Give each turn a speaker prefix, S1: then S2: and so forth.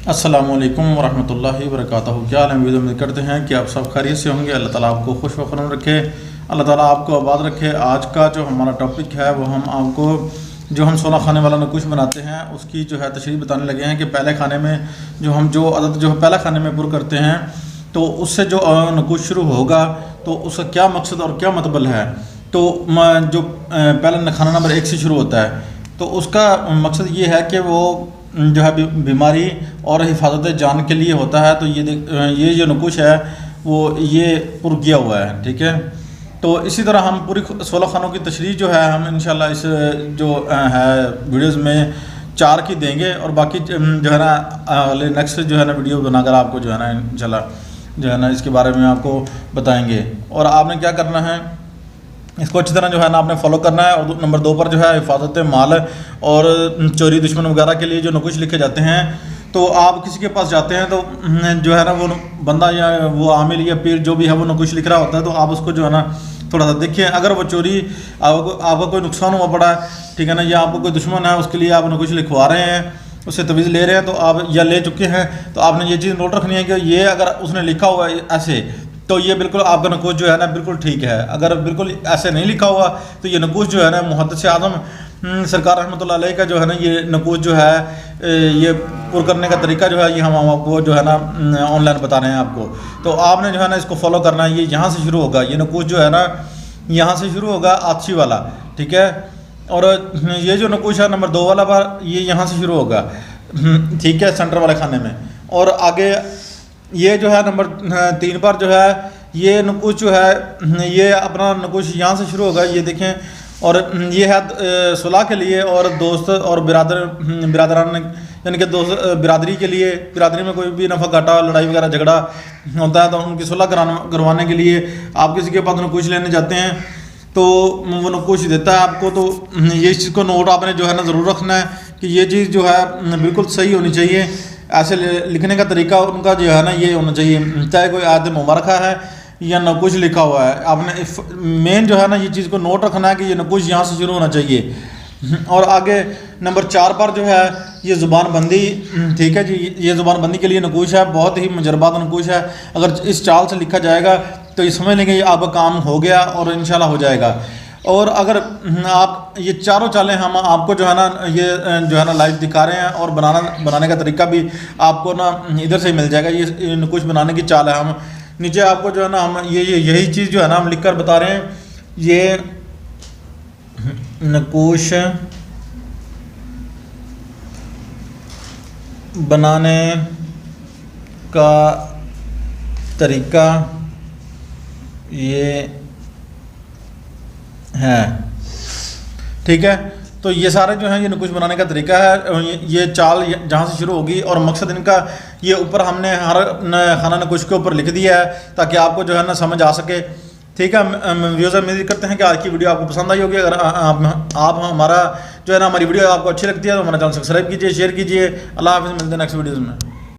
S1: السلام علیکم ورحمۃ اللہ وبرکاتہ۔ کیا حال ہے؟ امید کرتے ہیں کہ آپ سب خیریت سے ہوں گے۔ اللہ تعالیٰ آپ کو خوش و خرم رکھے، اللہ تعالیٰ آپ کو آباد رکھے۔ آج کا جو ہمارا ٹاپک ہے وہ ہم آپ کو جو ہم 16 کھانے والا نکوش بناتے ہیں اس کی جو ہے تشریح بتانے لگے ہیں کہ پہلے کھانے میں جو عدد جو پہلا کھانے میں پر کرتے ہیں تو اس سے جو نکوش شروع ہوگا تو اس کا کیا مقصد اور کیا مطلب ہے۔ تو جو پہلا کھانا نمبر 1 سے شروع ہوتا ہے تو اس کا مقصد یہ ہے کہ وہ جو ہے بیماری اور حفاظت جان کے لیے ہوتا ہے۔ تو یہ جو نکوش ہے وہ یہ پر کیا ہوا ہے، ٹھیک ہے۔ تو اسی طرح ہم پوری 16 خانوں کی تشریح جو ہے ہم انشاءاللہ اس جو ہے ویڈیوز میں 4 کی دیں گے، اور باقی جو ہے نا نیکسٹ جو ہے نا ویڈیو بنا کر آپ کو جو ہے نا انشاءاللہ جو ہے نا اس کے بارے میں آپ کو بتائیں گے۔ اور آپ نے کیا کرنا ہے، اس کو اچھی طرح جو ہے نا آپ نے فالو کرنا ہے۔ اور نمبر 2 پر جو ہے حفاظت مال اور چوری دشمن وغیرہ کے لیے جو نکوش لکھے جاتے ہیں، تو آپ کسی کے پاس جاتے ہیں تو جو ہے نا وہ بندہ یا وہ عامل یا پیر جو بھی ہے وہ نکوش لکھ رہا ہوتا ہے، تو آپ اس کو جو ہے نا تھوڑا سا دیکھیں۔ اگر وہ چوری آپ کا کوئی نقصان ہوا پڑا ہے، ٹھیک ہے نا، یا آپ کو کوئی دشمن ہے اس کے لیے آپ نکوش لکھوا رہے ہیں، اس سے تویز لے رہے ہیں، تو آپ یا لے چکے ہیں، تو آپ نے یہ چیز نوٹ رکھنی ہے کہ یہ اگر اس نے لکھا ہوا ہے ایسے تو یہ بالکل آپ کا نکوش جو ہے نا بالکل ٹھیک ہے۔ اگر بالکل ایسے نہیں لکھا ہوا تو یہ نکوش جو ہے نا محدث اعظم سرکار رحمۃ اللہ علیہ کا جو ہے نا یہ نکوش جو ہے یہ پر کرنے کا طریقہ جو ہے یہ ہم آپ کو جو ہے نا آن لائن بتا رہے ہیں آپ کو۔ تو آپ نے جو ہے نا اس کو فالو کرنا ہے۔ یہ یہاں سے شروع ہوگا، یہ نکوش جو ہے نا یہاں سے شروع ہوگا آتشی والا، ٹھیک ہے۔ اور یہ جو نکوش ہے نمبر 2 والا پر یہ یہاں سے شروع ہوگا، ٹھیک ہے، سینٹر والے کھانے میں۔ اور آگے یہ جو ہے نمبر 3 پر جو ہے یہ نکوش جو ہے یہ اپنا نکوش یہاں سے شروع ہوگا، یہ دیکھیں۔ اور یہ ہے صلح کے لیے اور دوست اور برادران یعنی کہ دوست برادری کے لیے، برادری میں کوئی بھی نفع گھاٹا لڑائی وغیرہ جھگڑا ہوتا ہے تو ان کی صلح کروانے کے لیے آپ کسی کے پاس نکوش لینے جاتے ہیں تو وہ نکوش دیتا ہے آپ کو۔ تو یہ چیز کو نوٹ آپ نے جو ہے نا ضرور رکھنا ہے کہ یہ چیز جو ہے بالکل صحیح ہونی چاہیے۔ ایسے لکھنے کا طریقہ ان کا جو ہے نا یہ ہونا چاہیے، چاہے کوئی آیت مبارکہ ہے یا نکوش لکھا ہوا ہے، آپ نے مین جو ہے نا یہ چیز کو نوٹ رکھنا ہے کہ یہ نکوش یہاں سے شروع ہونا چاہیے۔ اور آگے نمبر 4 پر جو ہے یہ زبان بندی، ٹھیک ہے جی، یہ زبان بندی کے لیے نکوش ہے، بہت ہی مجربات نکوش ہے۔ اگر اس چال سے لکھا جائے گا تو یہ سمجھ لیں گے یہ آپ کا کام ہو گیا اور انشاءاللہ ہو جائے گا۔ اور اگر آپ یہ چاروں چالیں ہم آپ کو جو ہے نا یہ جو ہے نا لائیو دکھا رہے ہیں، اور بنانے کا طریقہ بھی آپ کو نا ادھر سے ہی مل جائے گا۔ یہ نکوش بنانے کی چال ہے، ہم نیچے آپ کو جو ہے نا ہم یہی چیز جو ہے نا ہم لکھ کر بتا رہے ہیں۔ یہ نکوش بنانے کا طریقہ یہ ہے، ٹھیک ہے۔ تو یہ سارے جو ہیں یہ نکوش بنانے کا طریقہ ہے، یہ چال جہاں سے شروع ہوگی، اور مقصد ان کا یہ اوپر ہم نے ہر خانہ نکوش کے اوپر لکھ دیا ہے تاکہ آپ کو جو ہے نا سمجھ آ سکے، ٹھیک ہے۔ ویوز امید کرتے ہیں کہ آج کی ویڈیو آپ کو پسند آئی ہوگی۔ اگر آپ ہمارا جو ہے نا ہماری ویڈیو آپ کو اچھی لگتی ہے تو ہمارا چینل سبسکرائب کیجیے، شیئر کیجیے۔ اللہ حافظ، ملتے ہیں نیکسٹ ویڈیوز میں۔